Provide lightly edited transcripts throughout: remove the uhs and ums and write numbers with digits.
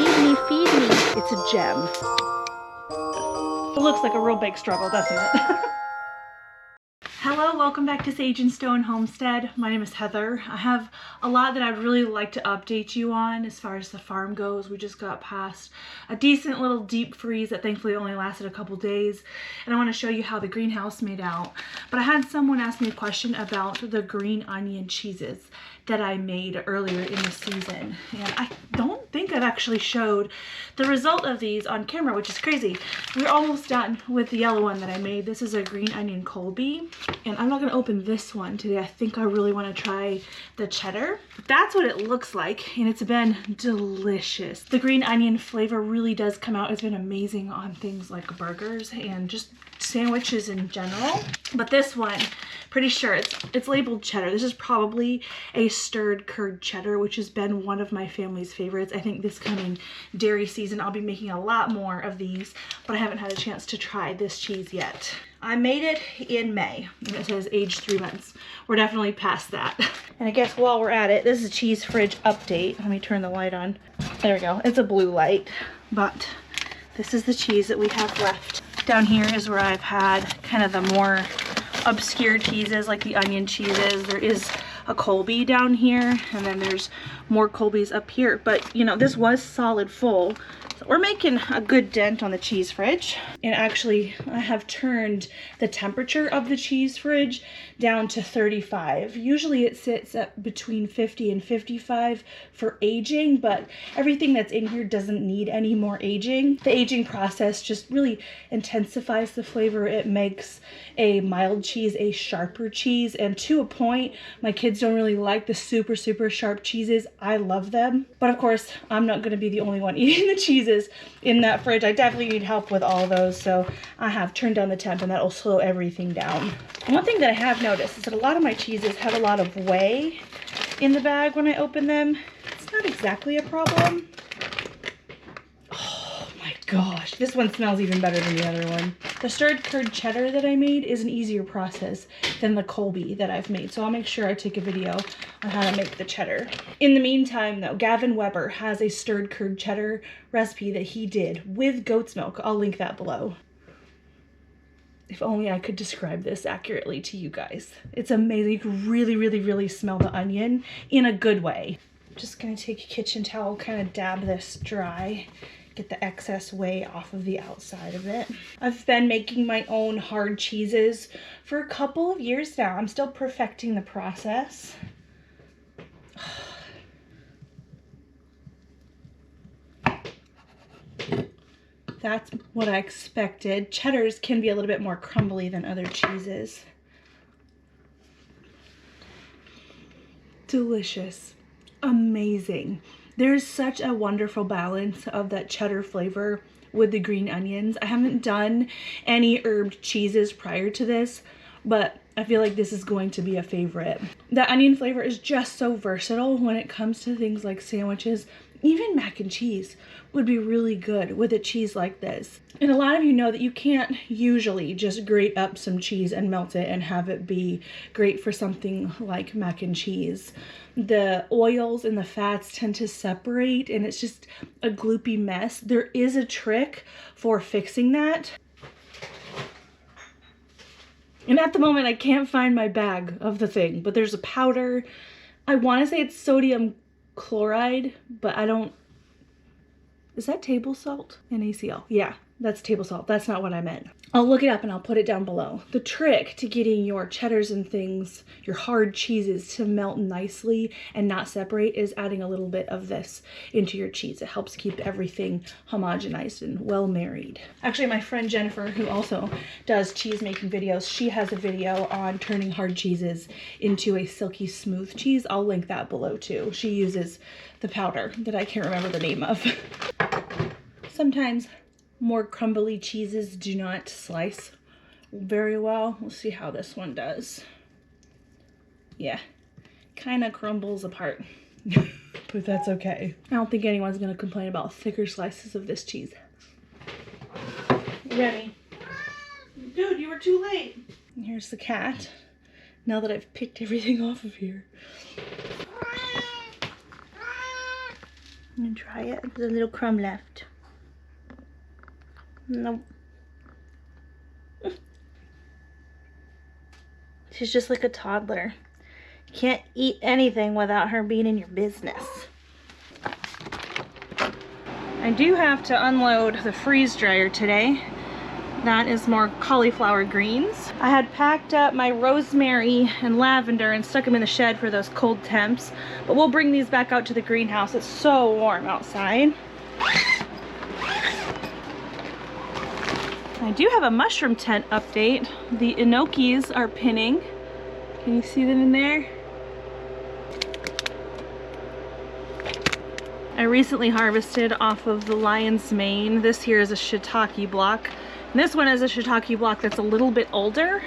feed me. It's a gem. It looks like a real big struggle, doesn't it? Hello, welcome back to Sage and Stone Homestead. My name is Heather. I have a lot that I'd really like to update you on as far as the farm goes. We just got past a decent little deep freeze that thankfully only lasted a couple days, and I want to show you how the greenhouse made out. But I had someone ask me a question about the green onion cheeses that I made earlier in the season, and I don't think I've actually showed the result of these on camera, which is crazy. We're almost done with the yellow one that I made. This is a green onion Colby, and I'm not going to open this one today. I think I really want to try the cheddar. But that's what it looks like, and it's been delicious. The green onion flavor really does come out. It's been amazing on things like burgers and just sandwiches in general. But this one, pretty sure it's labeled cheddar. This is probably a stirred curd cheddar, which has been one of my family's favorites. I think this coming dairy season I'll be making a lot more of these, but I haven't had a chance to try this cheese yet. I made it in May, and it says aged 3 months. We're definitely past that. And I guess while we're at it, this is a cheese fridge update. Let me turn the light on. There we go. It's a blue light, but this is the cheese that we have left. Down here is where I've had kind of the more obscure cheeses, like the onion cheeses. There is a Colby down here, and then there's more Colbys up here. But you know, this was solid full, so we're making a good dent on the cheese fridge. And actually, I have turned the temperature of the cheese fridge down to 35. Usually it sits at between 50 and 55 for aging, but everything that's in here doesn't need any more aging. The aging process just really intensifies the flavor. It makes a mild cheese a sharper cheese, and to a point. My kids don't really like the super sharp cheeses. I love them, but of course I'm not going to be the only one eating the cheeses in that fridge. I definitely need help with all of those, so I have turned down the temp, and that'll slow everything down. One thing that I have noticed is that a lot of my cheeses have a lot of whey in the bag when I open them. It's not exactly a problem. Oh my gosh, this one smells even better than the other one. The stirred curd cheddar that I made is an easier process than the Colby that I've made, so I'll make sure I take a video on how to make the cheddar. In the meantime though, Gavin Weber has a stirred curd cheddar recipe that he did with goat's milk. I'll link that below. If only I could describe this accurately to you guys. It's amazing. You can really smell the onion in a good way. I'm just gonna take a kitchen towel, kind of dab this dry, get the excess whey off of the outside of it. I've been making my own hard cheeses for a couple of years now. I'm still perfecting the process. That's what I expected. Cheddars can be a little bit more crumbly than other cheeses. Delicious. Amazing. There's such a wonderful balance of that cheddar flavor with the green onions. I haven't done any herbed cheeses prior to this, but I feel like this is going to be a favorite. The onion flavor is just so versatile when it comes to things like sandwiches. Even mac and cheese would be really good with a cheese like this. And a lot of you know that you can't usually just grate up some cheese and melt it and have it be great for something like mac and cheese. The oils and the fats tend to separate, and it's just a gloopy mess. There is a trick for fixing that. And at the moment, I can't find my bag of the thing, but there's a powder. I want to say it's sodium chloride, but I don't. Is that table salt? NaCl. Yeah, that's table salt. That's not what I meant. I'll look it up and I'll put it down below. The trick to getting your cheddars and things, your hard cheeses, to melt nicely and not separate is adding a little bit of this into your cheese. It helps keep everything homogenized and well married. Actually, my friend Jennifer, who also does cheese making videos, she has a video on turning hard cheeses into a silky smooth cheese. I'll link that below too. She uses the powder that I can't remember the name of. Sometimes more crumbly cheeses do not slice very well. We'll see how this one does. Yeah, kind of crumbles apart, but that's okay. I don't think anyone's gonna complain about thicker slices of this cheese. Ready? Dude, you were too late. And here's the cat. Now that I've picked everything off of here. I'm gonna try it. There's a little crumb left. Nope. She's just like a toddler. You can't eat anything without her being in your business. I do have to unload the freeze dryer today. That is more cauliflower greens. I had packed up my rosemary and lavender and stuck them in the shed for those cold temps, but we'll bring these back out to the greenhouse. It's so warm outside. I do have a mushroom tent update. The enokis are pinning. Can you see them in there? I recently harvested off of the lion's mane. This here is a shiitake block. And this one is a shiitake block that's a little bit older.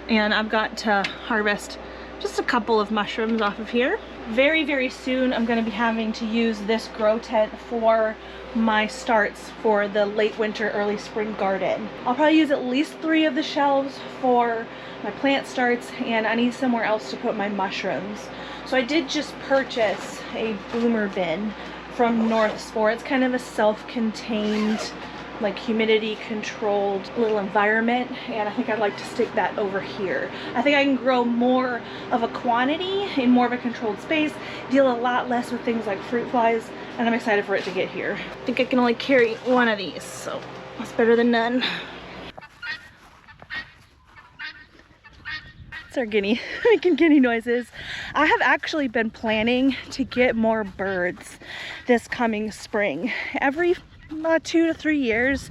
And I've got to harvest just a couple of mushrooms off of here. Very, very soon I'm going to be having to use this grow tent for my starts for the late winter, early spring garden. I'll probably use at least 3 of the shelves for my plant starts, and I need somewhere else to put my mushrooms. So I did just purchase a boomer bin from North Spore. It's kind of a self-contained, like humidity controlled little environment, and I think I'd like to stick that over here. I think I can grow more of a quantity in more of a controlled space, deal a lot less with things like fruit flies, and I'm excited for it to get here. I think I can only carry 1 of these, so that's better than none. It's our guinea making guinea noises. I have actually been planning to get more birds this coming spring. Every 2 to 3 years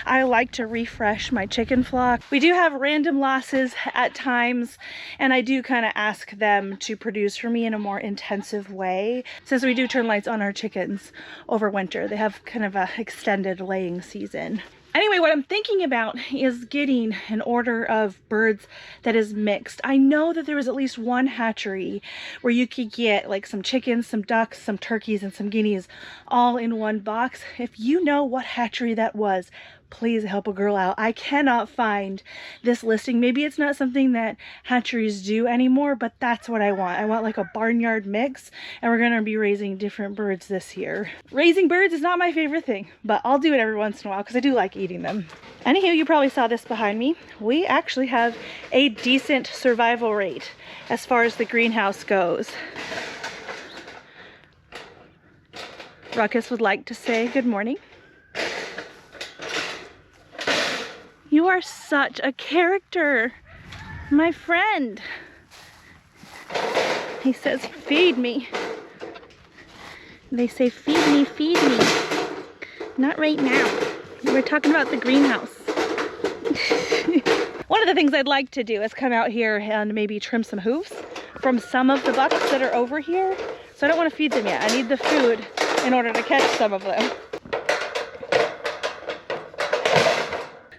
I like to refresh my chicken flock. We do have random losses at times, and I do kind of ask them to produce for me in a more intensive way, since we do turn lights on our chickens over winter. They have kind of a extended laying season. Anyway, what I'm thinking about is getting an order of birds that is mixed. I know that there was at least one hatchery where you could get like some chickens, some ducks, some turkeys, and some guineas all in one box. If you know what hatchery that was, please help a girl out. I cannot find this listing. Maybe it's not something that hatcheries do anymore, but that's what I want. I want like a barnyard mix, and we're gonna be raising different birds this year. Raising birds is not my favorite thing, but I'll do it every once in a while because I do like eating them. Anywho, you probably saw this behind me. We actually have a decent survival rate as far as the greenhouse goes. Ruckus would like to say good morning. You are such a character, my friend. He says, feed me. They say, feed me, feed me. Not right now. We're talking about the greenhouse. One of the things I'd like to do is come out here and maybe trim some hooves from some of the bucks that are over here. So I don't want to feed them yet. I need the food in order to catch some of them.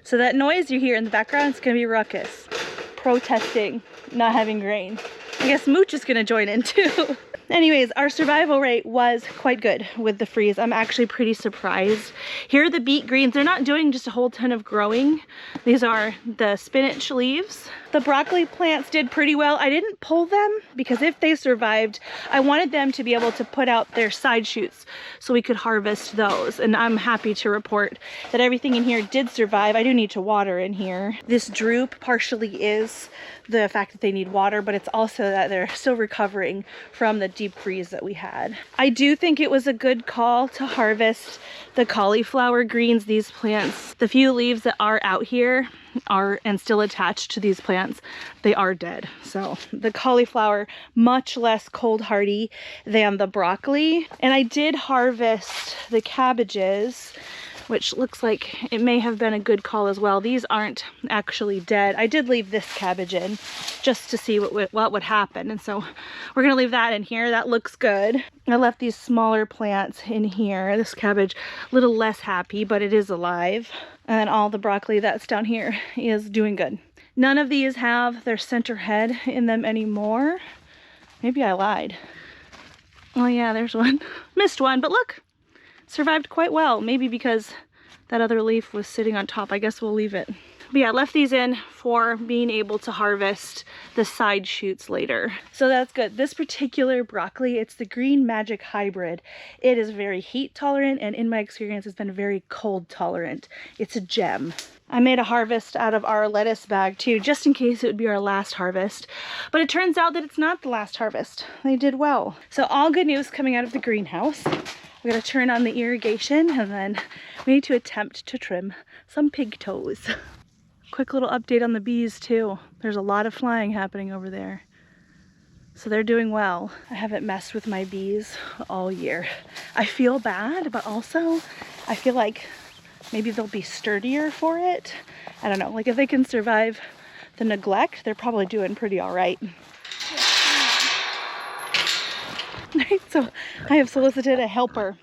So that noise you hear in the background is going to be Ruckus protesting not having grain. I guess Mooch is going to join in too. Anyways, our survival rate was quite good with the freeze. I'm actually pretty surprised. Here are the beet greens. They're not doing just a whole ton of growing. These are the spinach leaves. The broccoli plants did pretty well. I didn't pull them because if they survived, I wanted them to be able to put out their side shoots so we could harvest those. And I'm happy to report that everything in here did survive. I do need to water in here. This droop partially is the fact that they need water, but it's also that they're still recovering from the deep freeze that we had. I do think it was a good call to harvest the cauliflower greens. These plants, the few leaves that are out here are and still attached to these plants, they are dead. So the cauliflower, much less cold hardy than the broccoli. And I did harvest the cabbages, which looks like it may have been a good call as well. These aren't actually dead. I did leave this cabbage in just to see what would happen. And so we're gonna leave that in here. That looks good. I left these smaller plants in here. This cabbage, a little less happy, but it is alive. And then all the broccoli that's down here is doing good. None of these have their center head in them anymore. Maybe I lied. Oh yeah, there's one. Missed one, but look. Survived quite well, maybe because that other leaf was sitting on top. I guess we'll leave it But yeah, I left these in for being able to harvest the side shoots later. So that's good. This particular broccoli, it's the Green Magic Hybrid. It is very heat tolerant and in my experience has been very cold tolerant. It's a gem. I made a harvest out of our lettuce bag too, just in case it would be our last harvest. But it turns out that it's not the last harvest. They did well. So all good news coming out of the greenhouse. We're gonna turn on the irrigation and then we need to attempt to trim some pig toes. Quick little update on the bees too. There's a lot of flying happening over there. So they're doing well. I haven't messed with my bees all year. I feel bad, but also I feel like maybe they'll be sturdier for it. I don't know, like if they can survive the neglect, they're probably doing pretty all right. So I have solicited a helper.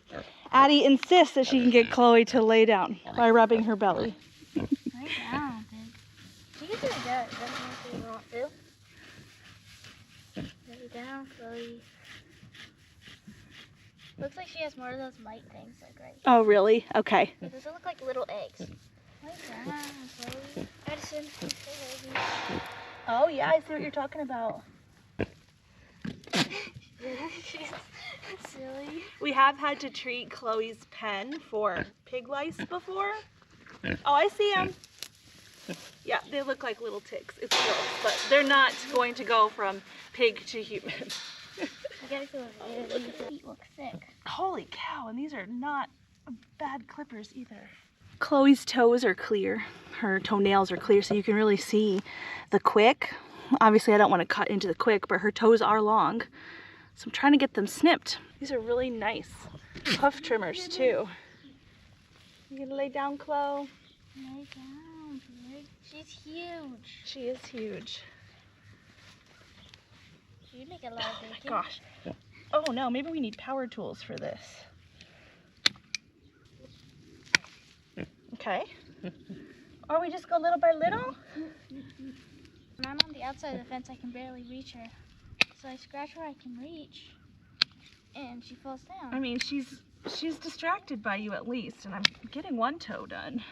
Addie insists that she can get Chloe to lay down by rubbing her belly. Lay down, babe. She can do that. Doesn't you want to? Lay down, Chloe. Looks like she has more of those mite things, like right. Oh, really? Okay. It doesn't look like little eggs. Lay down, Chloe. Addison, say baby. Oh yeah, I see what you're talking about. She's silly. We have had to treat Chloe's pen for pig lice before. Oh, I see them. Yeah, they look like little ticks. It's gross, but they're not going to go from pig to human. I gotta feel really feet look thick. Holy cow, and these are not bad clippers either. Chloe's toes are clear. Her toenails are clear, so you can really see the quick. Obviously, I don't want to cut into the quick, but her toes are long. So I'm trying to get them snipped. These are really nice puff trimmers too. You gonna lay down, Chloe? Lay down, babe. She's huge. She is huge. You make a lot of bacon. Oh my gosh. Oh no, maybe we need power tools for this. Okay. Or we just go little by little? When I'm on the outside of the fence, I can barely reach her. So I scratch where I can reach, and she falls down. I mean, she's distracted by you at least, and I'm getting one toe done.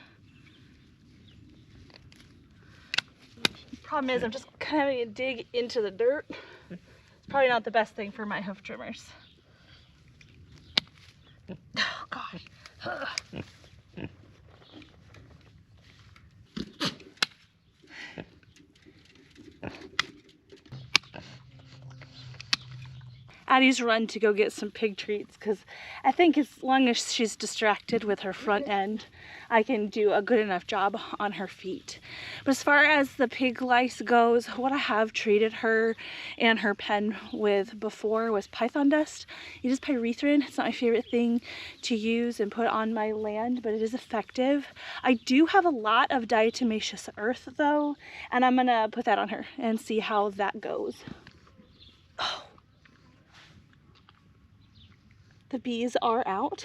The problem is I'm just kind of having to dig into the dirt. It's probably not the best thing for my hoof trimmers. Oh gosh. Addie's run to go get some pig treats because I think as long as she's distracted with her front end, I can do a good enough job on her feet. But as far as the pig lice goes, what I have treated her and her pen with before was python dust. It is pyrethrin. It's not my favorite thing to use and put on my land, but it is effective. I do have a lot of diatomaceous earth though, and I'm gonna put that on her and see how that goes. Oh. The bees are out,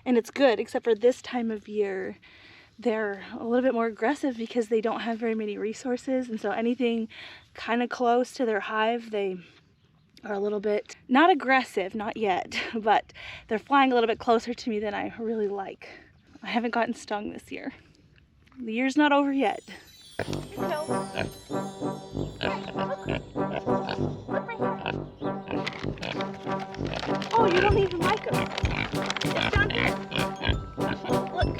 and it's good, except for this time of year, they're a little bit more aggressive because they don't have very many resources, and so anything kind of close to their hive, they are a little bit, not aggressive, not yet, but they're flying a little bit closer to me than I really like. I haven't gotten stung this year. The year's not over yet. No. Oh, you don't even like them. It's down here. Look.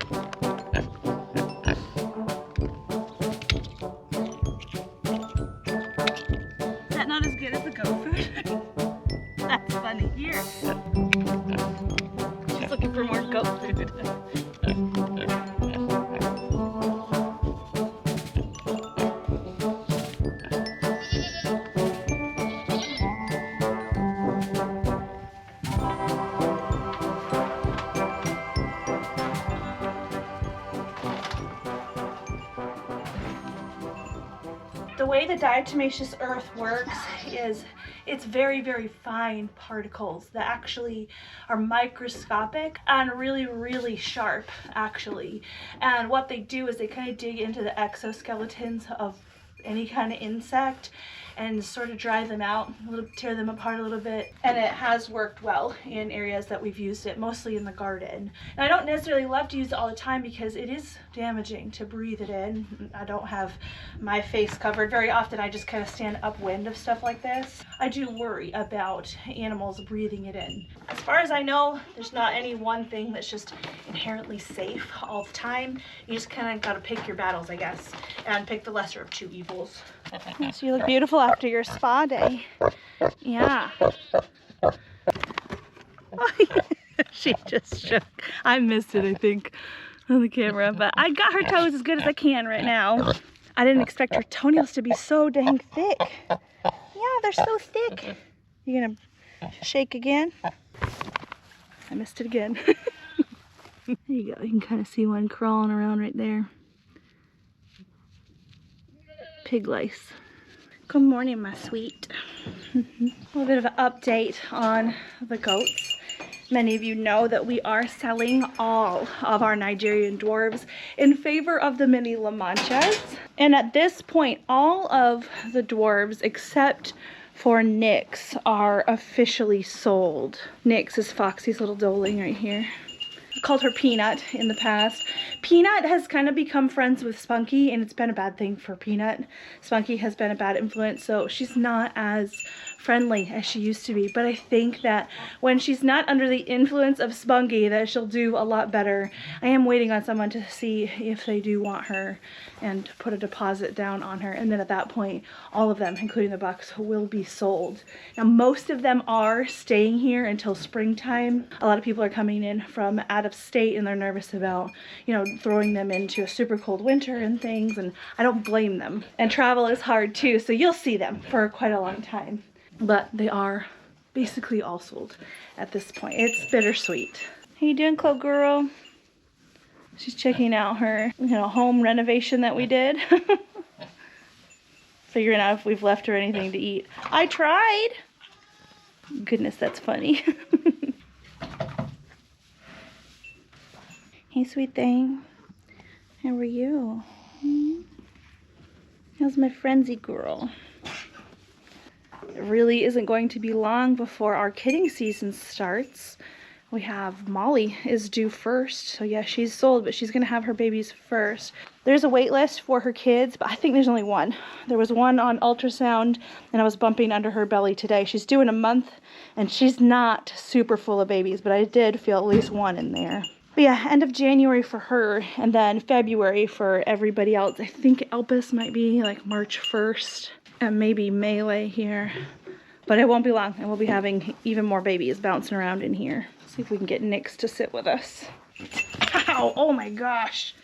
Is that not as good as the goat food? That's funny. Here. She's looking for more goat food. The way the diatomaceous earth works is it's very, very fine particles that actually are microscopic and really, really sharp actually. And what they do is they kind of dig into the exoskeletons of any kind of insect and sort of dry them out, tear them apart a little bit. And it has worked well in areas that we've used it, mostly in the garden. And I don't necessarily love to use it all the time because it is damaging to breathe it in. I don't have my face covered very often. I just kind of stand upwind of stuff like this. I do worry about animals breathing it in. As far as I know, there's not any one thing that's just inherently safe all the time. You just kind of got to pick your battles, I guess, and pick the lesser of two evils. So you look beautiful after your spa day. Yeah. She just shook. I missed it, I think, on the camera, but I got her toes as good as I can right now. I didn't expect her toenails to be so dang thick. Yeah, they're so thick. You gonna shake again? I missed it again. There you go. You can kind of see one crawling around right there. Pig lice. Good morning, my sweet. A little bit of an update on the goats. Many of you know that we are selling all of our Nigerian dwarves in favor of the mini La Manchas. And at this point, all of the dwarves except for Nyx are officially sold. Nyx is Foxy's little doeling right here. I called her Peanut in the past. Peanut has kind of become friends with Spunky, and it's been a bad thing for Peanut. Spunky has been a bad influence, so she's not as friendly as she used to be. But I think that when she's not under the influence of Spunky, that she'll do a lot better. I am waiting on someone to see if they do want her and put a deposit down on her. And then at that point, all of them, including the bucks, will be sold. Now, most of them are staying here until springtime. A lot of people are coming in from out of state, and they're nervous about, you know, throwing them into a super cold winter and things, and I don't blame them. And travel is hard too, so you'll see them for quite a long time. But they are basically all sold at this point. It's bittersweet. How you doing, Chloe girl? She's checking out her, you know, home renovation that we did. Figuring out if we've left her anything to eat. I tried. Goodness, that's funny. Hey, sweet thing. How are you? How's my frenzy girl? It really isn't going to be long before our kidding season starts. We have Molly is due first. So yeah, she's sold, but she's going to have her babies first. There's a wait list for her kids, but I think there's only one. There was one on ultrasound, and I was bumping under her belly today. She's due in a month, and she's not super full of babies, but I did feel at least one in there. But yeah, end of January for her, and then February for everybody else. I think Elpis might be like March 1st, and maybe Melee here. But it won't be long, and we'll be having even more babies bouncing around in here. See if we can get Nyx to sit with us. Ow, oh my gosh.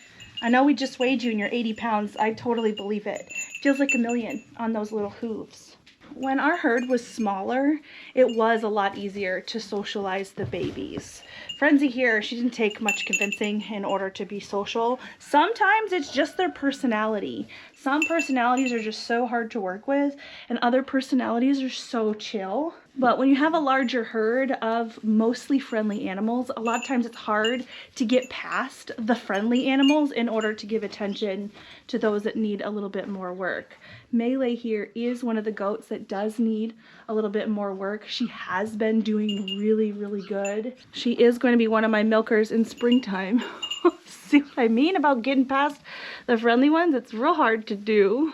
I know we just weighed you and you're 80 pounds. I totally believe it. Feels like a million on those little hooves. When our herd was smaller, it was a lot easier to socialize the babies. Frenzy here, she didn't take much convincing in order to be social. Sometimes it's just their personality. Some personalities are just so hard to work with, and other personalities are so chill. But when you have a larger herd of mostly friendly animals, a lot of times it's hard to get past the friendly animals in order to give attention to those that need a little bit more work. Melee here is one of the goats that does need a little bit more work. She has been doing really, really good. She is going to be one of my milkers in springtime. See what I mean about getting past the friendly ones? It's real hard to do.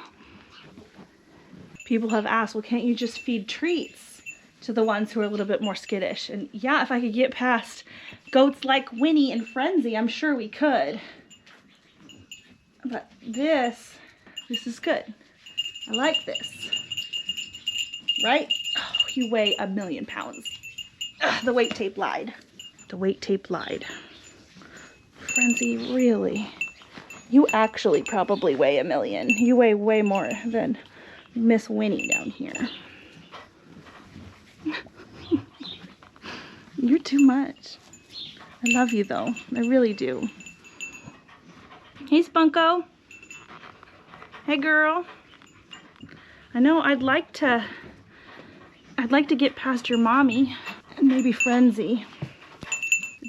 People have asked, well, can't you just feed treats to the ones who are a little bit more skittish? And yeah, if I could get past goats like Winnie and Frenzy, I'm sure we could. But this is good. I like this. Right? Oh, you weigh 1,000,000 pounds. Ugh, the weight tape lied. The weight tape lied. Frenzy, really? You actually probably weigh 1,000,000. You weigh way more than Miss Winnie down here. You're too much. I love you though. I really do. Hey, Spunko. Hey, girl. I know I'd like to get past your mommy and maybe Frenzy.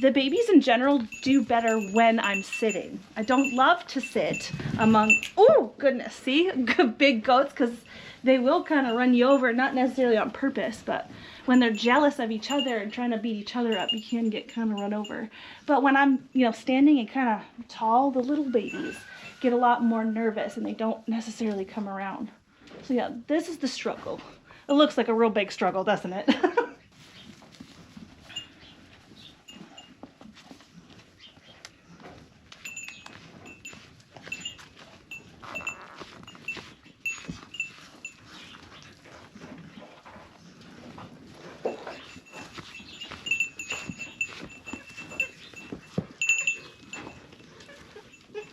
The babies in general do better when I'm sitting. I don't love to sit among, oh goodness, see, big goats, because they will kind of run you over, not necessarily on purpose, but when they're jealous of each other and trying to beat each other up, you can get kind of run over. But when I'm, standing and kind of tall, the little babies get a lot more nervous and they don't necessarily come around. So yeah, this is the struggle. It looks like a real big struggle, doesn't it?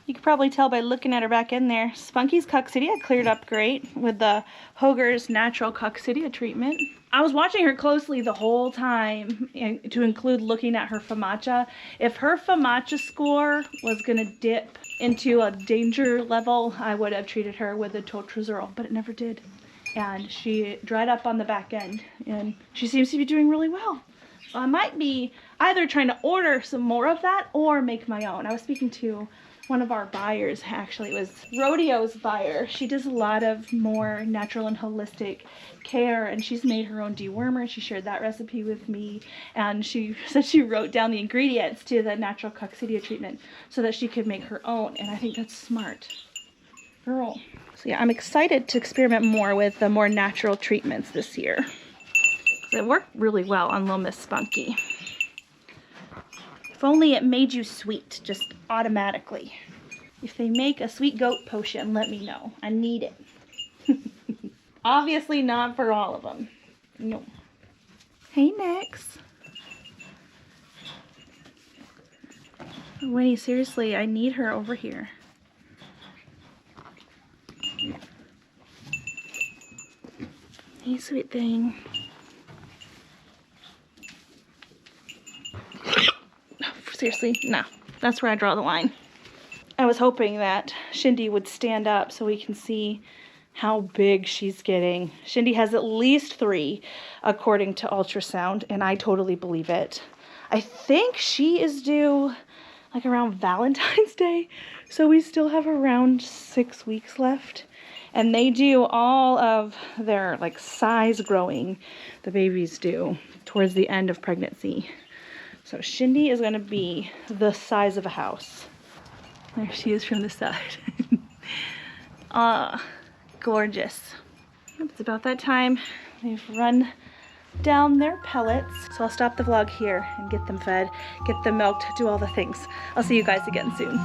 You can probably tell by looking at her back in there. Spunky's coccidia cleared up great with the Hoger's natural coccidia treatment. I was watching her closely the whole time, to include looking at her FAMACHA. If her FAMACHA score was going to dip into a danger level, I would have treated her with a totrazuril, but it never did. And she dried up on the back end, and she seems to be doing really well. So I might be either trying to order some more of that or make my own. I was speaking to one of our buyers, actually. It was Rodeo's buyer. She does a lot of more natural and holistic care, and she's made her own dewormer. She shared that recipe with me, and she said she wrote down the ingredients to the natural coccidia treatment so that she could make her own, and I think that's smart. Girl. So yeah, I'm excited to experiment more with the more natural treatments this year. It worked really well on Little Miss Spunky. If only it made you sweet, just automatically. If they make a sweet goat potion, let me know. I need it. Obviously not for all of them. No. Hey, Nix. Winnie, seriously, I need her over here. Hey, sweet thing. Seriously, no. That's where I draw the line. I was hoping that Shindy would stand up so we can see how big she's getting. Shindy has at least 3 according to ultrasound, and I totally believe it. I think she is due like around Valentine's Day, so we still have around 6 weeks left. And they do all of their like size growing, the babies do, towards the end of pregnancy. So Shindy is going to be the size of a house. There she is from the side. Gorgeous. It's about that time. They've run down their pellets. So I'll stop the vlog here and get them fed, get them milked, do all the things. I'll see you guys again soon.